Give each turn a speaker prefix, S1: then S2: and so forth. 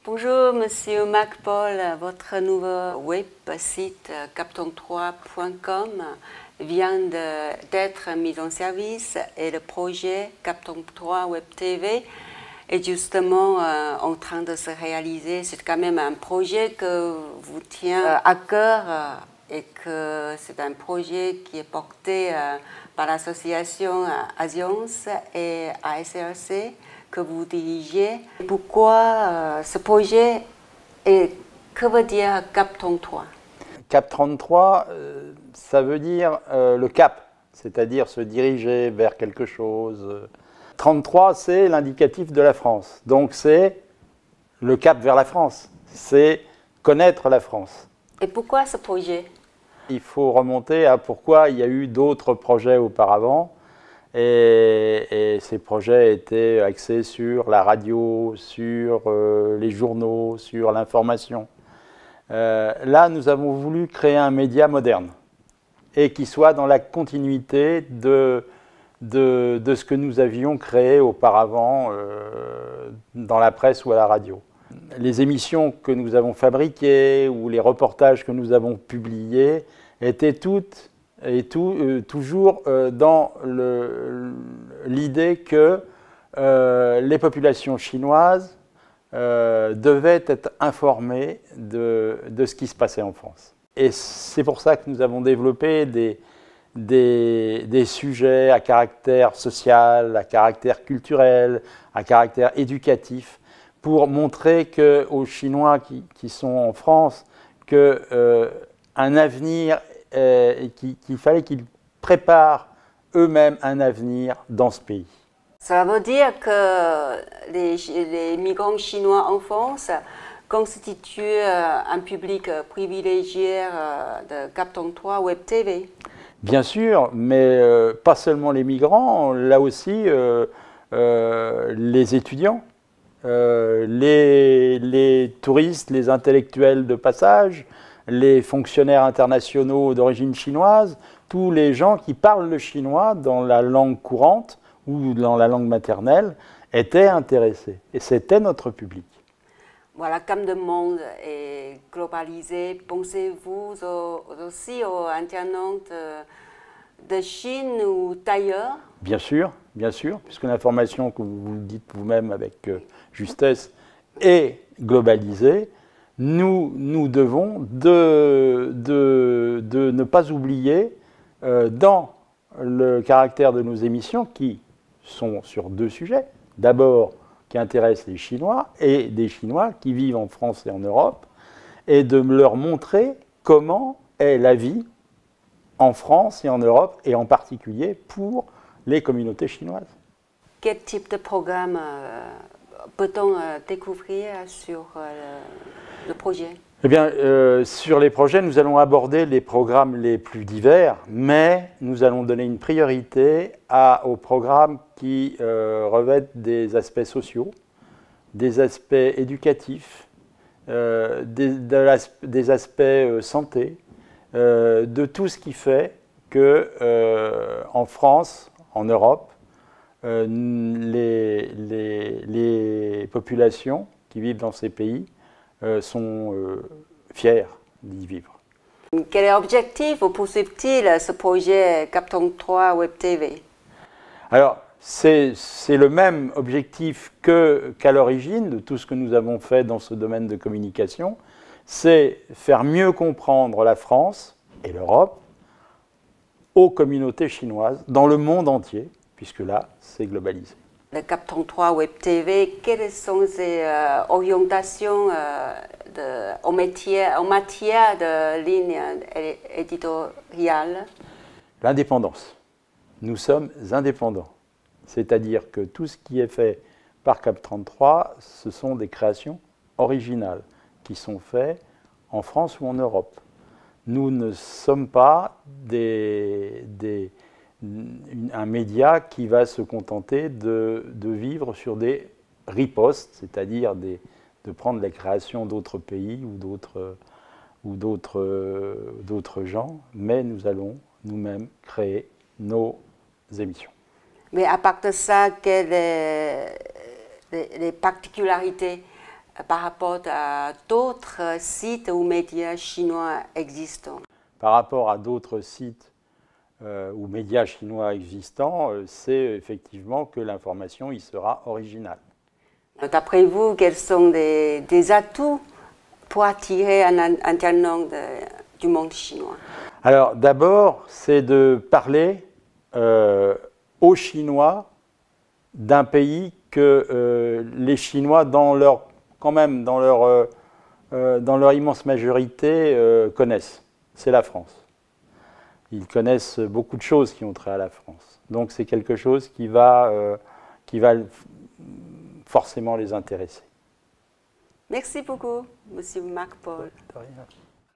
S1: Bonjour Monsieur Marc Paul, votre nouveau web site capton3.com vient d'être mis en service et le projet Capton3 Web TV est justement en train de se réaliser. C'est quand même un projet que vous tient à cœur et que c'est un projet qui est porté par l'association Asiance et ASRC que vous dirigez. Pourquoi ce projet et que veut dire Capton3?
S2: Cap33, ça veut dire le cap, c'est-à-dire se diriger vers quelque chose. 33, c'est l'indicatif de la France, donc c'est le cap vers la France, c'est connaître la France.
S1: Et pourquoi ce projet?
S2: Il faut remonter à pourquoi il y a eu d'autres projets auparavant. Et ces projets étaient axés sur la radio, sur les journaux, sur l'information. Là, nous avons voulu créer un média moderne et qui soit dans la continuité de ce que nous avions créé auparavant dans la presse ou à la radio. Les émissions que nous avons fabriquées ou les reportages que nous avons publiés étaient toutes et toujours dans l'idée que les populations chinoises devaient être informées de ce qui se passait en France. Et c'est pour ça que nous avons développé des sujets à caractère social, à caractère culturel, à caractère éducatif, pour montrer aux Chinois qui sont en France qu'un avenir qu'il fallait qu'ils préparent eux-mêmes un avenir dans ce pays.
S1: Ça veut dire que les migrants chinois en France constituent un public privilégié de Capton3 Web TV.
S2: Bien sûr, mais pas seulement les migrants, là aussi les étudiants, les touristes, les intellectuels de passage, les fonctionnaires internationaux d'origine chinoise, tous les gens qui parlent le chinois dans la langue courante ou dans la langue maternelle étaient intéressés. Et c'était notre public.
S1: Voilà, comme le monde est globalisé, pensez-vous aussi aux internautes de Chine ou d'ailleurs?
S2: Bien sûr, puisque l'information que vous dites vous-même avec justesse est globalisée. Nous devons de ne pas oublier dans le caractère de nos émissions qui sont sur deux sujets. D'abord, qui intéressent les Chinois et des Chinois qui vivent en France et en Europe, et de leur montrer comment est la vie en France et en Europe, et en particulier pour les communautés chinoises.
S1: Quel type de programme peut-on découvrir sur le projet?
S2: Eh bien, sur les projets, nous allons aborder les programmes les plus divers, mais nous allons donner une priorité aux programmes qui revêtent des aspects sociaux, des aspects éducatifs, des aspects santé, de tout ce qui fait que en France, en Europe, les populations qui vivent dans ces pays sont fiers d'y vivre.
S1: Quel objectif poursuit-il ce projet Capton3 Web TV?
S2: Alors, c'est le même objectif qu'à l'origine de tout ce que nous avons fait dans ce domaine de communication, c'est faire mieux comprendre la France et l'Europe aux communautés chinoises dans le monde entier, puisque là, c'est globalisé.
S1: Le Capton3 Web TV, quelles sont ses orientations en matière de ligne éditoriale?
S2: L'indépendance. Nous sommes indépendants. C'est-à-dire que tout ce qui est fait par Cap33, ce sont des créations originales qui sont faites en France ou en Europe. Nous ne sommes pas un média qui va se contenter de vivre sur des ripostes, c'est-à-dire de prendre les créations d'autres pays ou ou d'autres gens, mais nous allons nous-mêmes créer nos émissions.
S1: Mais à part de ça, quelles sont les particularités par rapport à d'autres sites ou médias chinois existants?
S2: Par rapport à d'autres sites ou médias chinois existants, c'est effectivement que l'information y sera originale.
S1: D'après vous, quels sont des atouts pour attirer un internaute du monde chinois?
S2: Alors d'abord, c'est de parler aux Chinois d'un pays que les Chinois, quand même dans leur immense majorité, connaissent. C'est la France. Ils connaissent beaucoup de choses qui ont trait à la France. Donc c'est quelque chose qui va forcément les intéresser.
S1: Merci beaucoup, Monsieur Marc Paul.
S2: De rien.